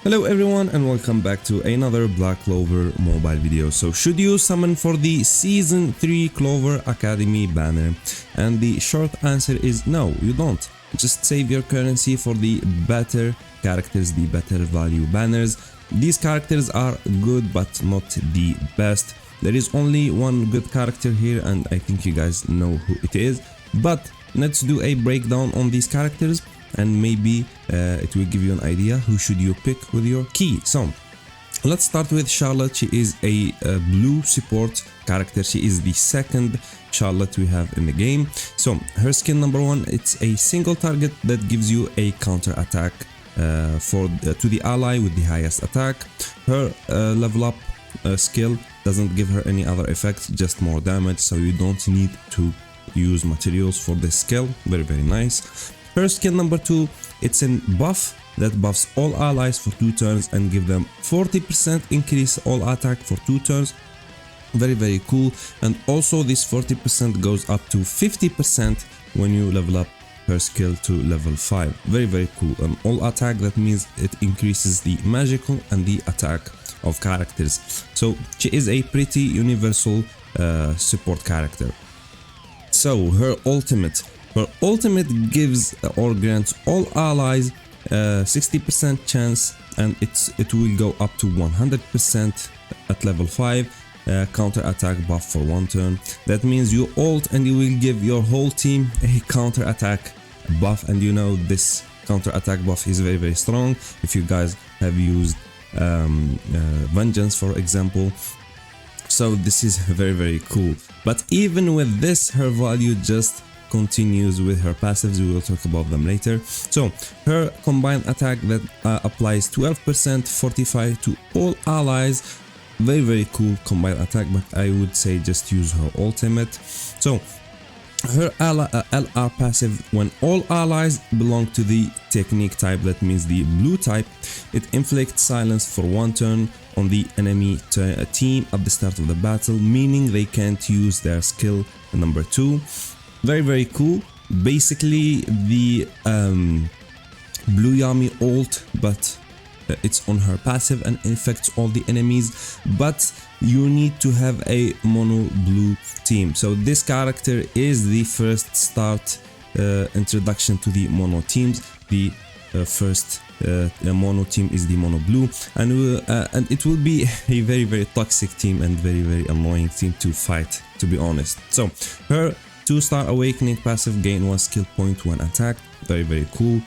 Hello everyone and welcome back to another Black Clover mobile video. So should you summon for the Season 3 Clover Academy banner? And the short answer is no, you don't. Just save your currency for the better characters, the better value banners. These characters are good but not the best. There is only one good character here and I think you guys know who it is. But let's do a breakdown on these characters and maybe it will give you an idea who should you pick with your key. So let's start with Charlotte. She is a blue support character. She is the second Charlotte we have in the game. So her skill number 1, it's a single target that gives you a counter attack to the ally with the highest attack. Her level up skill doesn't give her any other effects, just more damage, so you don't need to use materials for this skill. Very nice. Her skill number 2, it's a buff that buffs all allies for 2 turns and give them 40% increase all attack for 2 turns. Very cool. And also this 40% goes up to 50% when you level up her skill to level 5. Very cool. And all attack, that means it increases the magical and the attack of characters. So she is a pretty universal support character. So her ultimate gives or grants all allies 60% chance, and it will go up to 100% at level 5 counter attack buff for 1 turn. That means you ult and you will give your whole team a counter attack buff, and you know this counter attack buff is very strong if you guys have used Vengeance, for example. So this is very cool. But even with this, her value just continues with her passives. We will talk about them later. So her combined attack that applies 12% fortify to all allies. Very cool combined attack, but I would say just use her ultimate. So her LR passive, when all allies belong to the technique type, that means the blue type, it inflicts silence for 1 turn on the enemy team at the start of the battle, meaning they can't use their skill number 2. Very cool. Basically the blue Yami ult, but it's on her passive and infects all the enemies, but you need to have a mono blue team. So this character is the first start introduction to the mono teams. The first mono team is the mono blue, and it will be a very toxic team and very annoying team to fight, to be honest. So her 2-star awakening passive, gain 1 skill point when attacked. Very cool.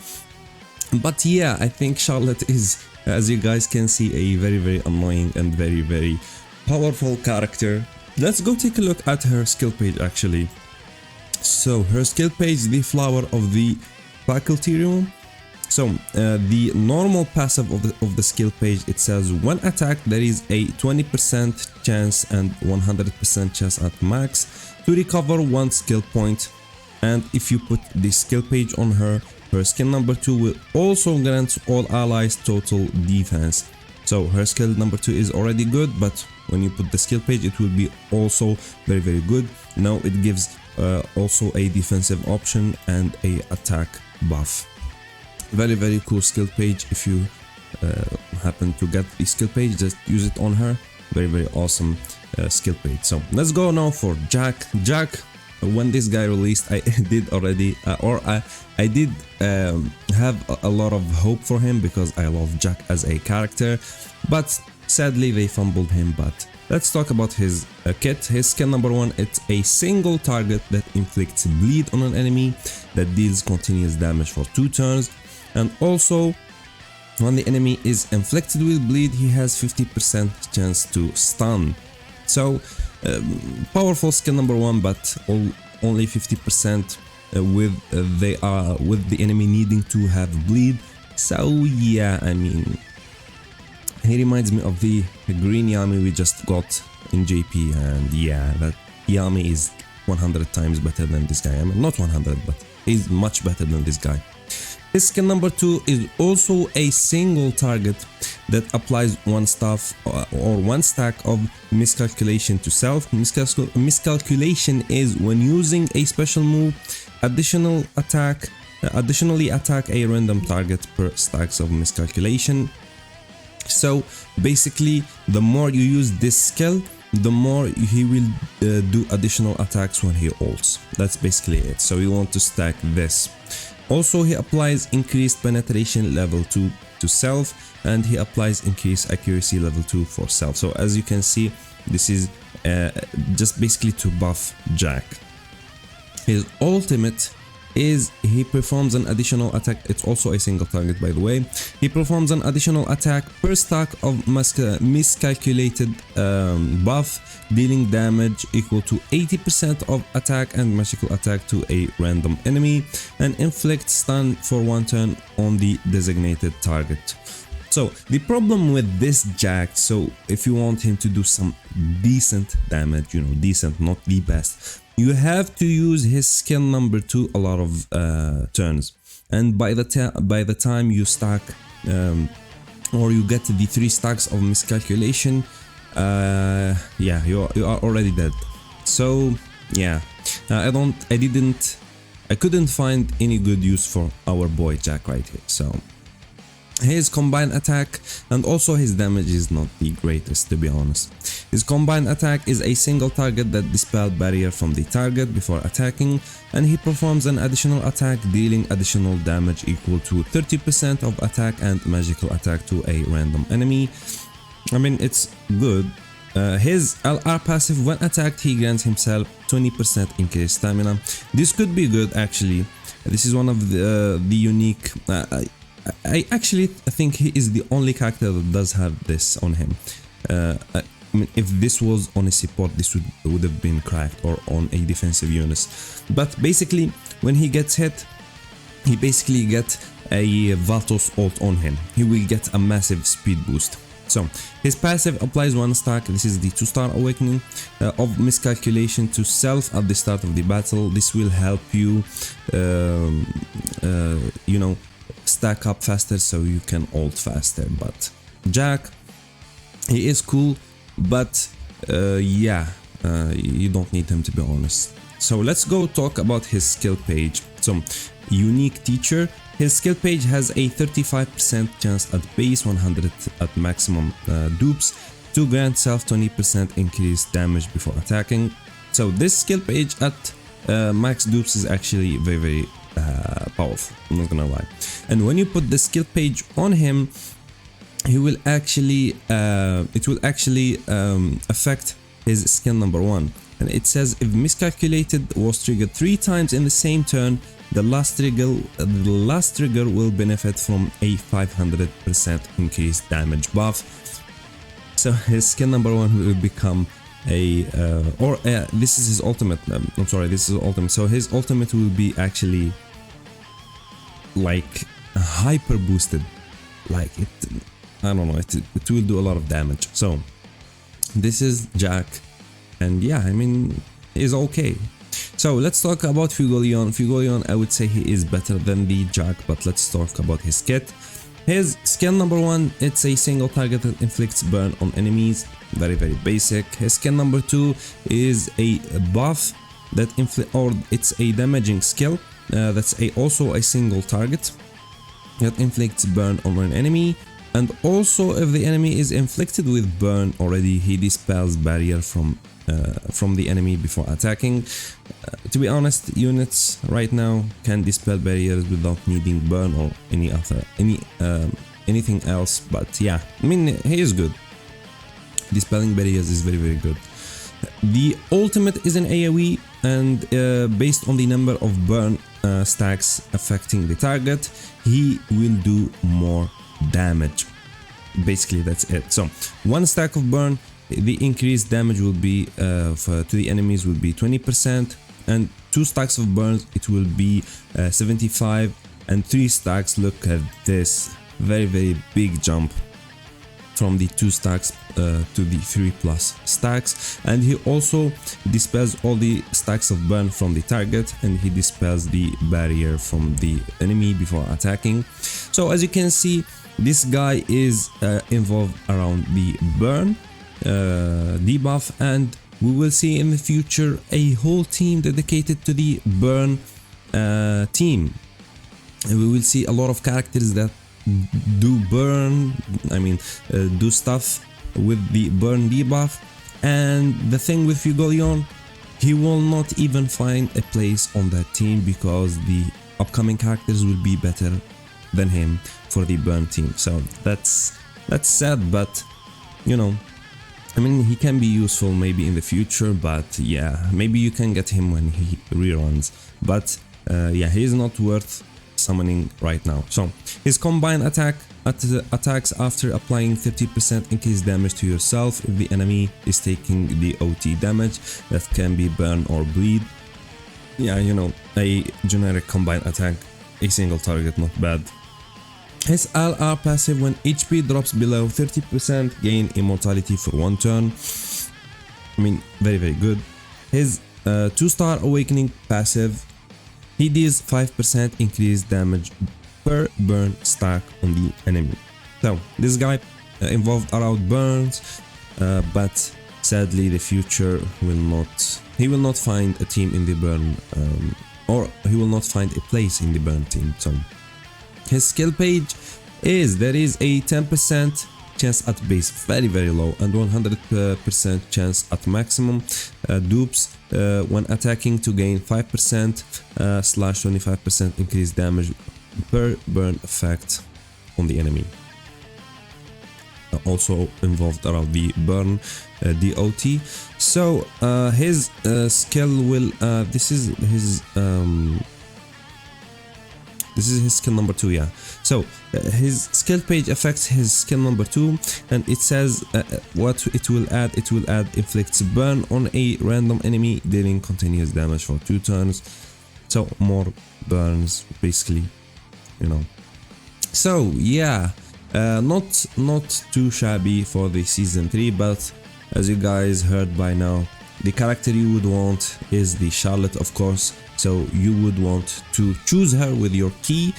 But yeah, I think Charlotte is, as you guys can see, a very annoying and very powerful character. Let's go take a look at her skill page actually. So her skill page, the flower of the faculty room. So the normal passive of the skill page, it says when attacked there is a 20% chance and 100% chance at max to recover 1 skill point. And if you put the skill page on her, her skill number 2 will also grant all allies total defense. So her skill number 2 is already good, but when you put the skill page, it will be also very good. Now it gives also a defensive option and a attack buff. Very cool skill page. If you happen to get the skill page, just use it on her. Very awesome skill page. So let's go now for Jack. When this guy released, I did already I did have a lot of hope for him because I love Jack as a character, but sadly they fumbled him. But let's talk about his kit. His skill number 1, it's a single target that inflicts bleed on an enemy that deals continuous damage for 2 turns, and also when the enemy is inflicted with bleed, he has 50% chance to stun. So powerful skill number 1, but only 50% with the enemy needing to have bleed. So yeah, I mean, he reminds me of the green Yami we just got in JP, and yeah, that Yami is 100 times better than this guy. I mean, not 100, but he's much better than this guy. His skill number 2 is also a single target that applies 1 staff or 1 stack of miscalculation to self. Miscalculation is when using a special move, additionally attack a random target per stacks of miscalculation. So basically, the more you use this skill, the more he will do additional attacks when he ults. That's basically it. So you want to stack this. Also, he applies increased penetration level 2 to self, and he applies increased accuracy level 2 for self. So as you can see, this is just basically to buff Jack. His ultimate is he performs an additional attack. It's also a single target, by the way. He performs an additional attack per stack of miscalculated buff, dealing damage equal to 80% of attack and magical attack to a random enemy, and inflicts stun for 1 turn on the designated target. So the problem with this Jack, so if you want him to do some decent damage, you know, decent, not the best, you have to use his skill number 2 a lot of turns, and by the time you stack or you get the 3 stacks of miscalculation, yeah, you are already dead. So yeah, I couldn't find any good use for our boy Jack right here. So his combined attack and also his damage is not the greatest, to be honest. His combined attack is a single target that dispels barrier from the target before attacking, and he performs an additional attack dealing additional damage equal to 30% of attack and magical attack to a random enemy. I mean, it's good. His LR passive, when attacked, he grants himself 20% increased stamina. This could be good, actually. This is one of the unique... I actually think he is the only character that does have this on him. I mean, if this was on a support, this would have been cracked, or on a defensive unit. But basically, when he gets hit, he basically gets a Vatos ult on him. He will get a massive speed boost. So his passive applies 1 stack. This is the 2-star awakening of miscalculation to self at the start of the battle. This will help you, you know, stack up faster so you can ult faster. But Jack, he is cool, but yeah, you don't need him, to be honest. So let's go talk about his skill page. So unique teacher, his skill page has a 35% chance at base, 100 at maximum dupes, to grant self 20% increased damage before attacking. So this skill page at max dupes is actually very powerful, I'm not gonna lie. And when you put the skill page on him, he will actually it will actually affect his skill number 1, and it says if miscalculated was triggered 3 times in the same turn, the last trigger will benefit from a 500% increased damage buff. So his skill number 1 will become a this is his ultimate. I'm sorry, this is ultimate. So his ultimate will be actually like hyper boosted, like it, I don't know, it will do a lot of damage. So this is Jack, and yeah, I mean, he's okay. So let's talk about Fugolion. Fugolion, I would say he is better than the Jack, but let's talk about his kit. His skill number 1, it's a single target that inflicts burn on enemies, very basic. His skill number 2 is a buff that it's a damaging skill. That's also a single target that inflicts burn on an enemy, and also if the enemy is inflicted with burn already, he dispels barrier from the enemy before attacking. To be honest, units right now can dispel barriers without needing burn or anything else, but yeah, I mean, he is good. Dispelling barriers is very good. The ultimate is an AoE, and based on the number of burn stacks affecting the target, he will do more damage. Basically, that's it. So 1 stack of burn, the increased damage will be to the enemies will be 20%, and 2 stacks of burns, it will be 75, and 3 stacks, look at this, very big jump from the 2 stacks to the 3+ stacks. And he also dispels all the stacks of burn from the target, and he dispels the barrier from the enemy before attacking. So as you can see, this guy is involved around the burn debuff, and we will see in the future a whole team dedicated to the burn team, and we will see a lot of characters that do burn, do stuff with the burn debuff. And the thing with Fugolion, he will not even find a place on that team because the upcoming characters will be better than him for the burn team. So that's sad, but you know, I mean, he can be useful maybe in the future, but yeah, maybe you can get him when he reruns. But yeah, he is not worth summoning right now. So his combined attacks after applying 30% increased damage to yourself if the enemy is taking the OT damage. That can be burn or bleed. Yeah, you know, a generic combined attack, a single target, not bad. His LR passive, when HP drops below 30%, gain immortality for 1 turn. I mean, very good. His 2-star awakening passive, he deals 5% increased damage per burn stack on the enemy. So this guy involved around burns, but sadly the future will not. He will not find a team in the burn, or he will not find a place in the burn team. So his skill page is, there is a 10% chance at base, very low, and 100% chance at maximum. Dupes when attacking to gain 5% slash 25% increased damage per burn effect on the enemy. Also involved around the burn DOT. So his skill will this is his skill number 2, yeah. So his skill page affects his skill number 2, and it says what it will add. It will add inflicts burn on a random enemy, dealing continuous damage for 2 turns. So more burns, basically, you know. So yeah, not too shabby for the season 3, but as you guys heard by now, the character you would want is the Charlotte, of course. So you would want to choose her with your key,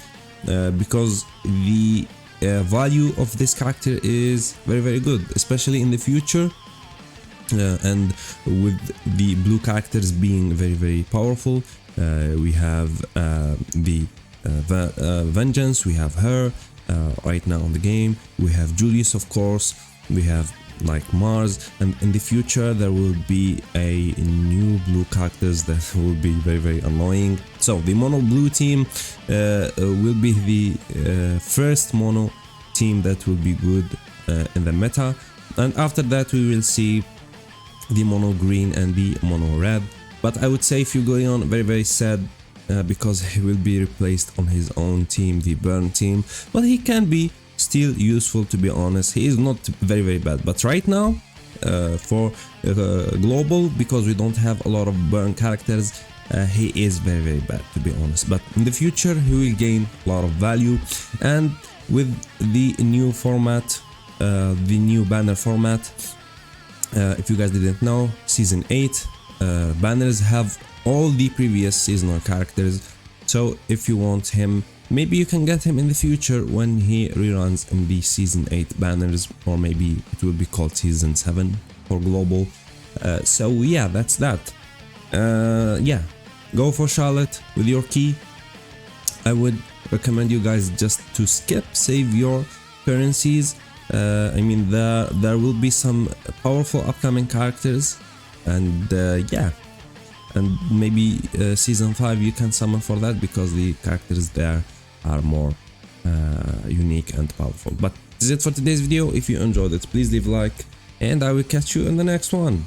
because the value of this character is very good, especially in the future, and with the blue characters being very powerful. We have the Vengeance, we have her right now on the game, we have Julius, of course, we have like Mars, and in the future there will be a new blue characters that will be very annoying. So the mono blue team will be the first mono team that will be good in the meta, and after that we will see the mono green and the mono red. But I would say Fugolion, very sad, because he will be replaced on his own team, the burn team, but he can be still useful, to be honest. He is not very bad, but right now for global, because we don't have a lot of burn characters, he is very bad, to be honest. But in the future he will gain a lot of value, and with the new format, the new banner format, if you guys didn't know, season 8 banners have all the previous seasonal characters. So if you want him, maybe you can get him in the future when he reruns in the season 8 banners, or maybe it will be called season 7 for global. So yeah, that's that. Yeah, go for Charlotte with your key. I would recommend you guys just to save your currencies. I mean, there will be some powerful upcoming characters, and yeah, and maybe season 5 you can summon for that, because the characters there are more unique and powerful. But this is it for today's video. If you enjoyed it, please leave a like, and I will catch you in the next one.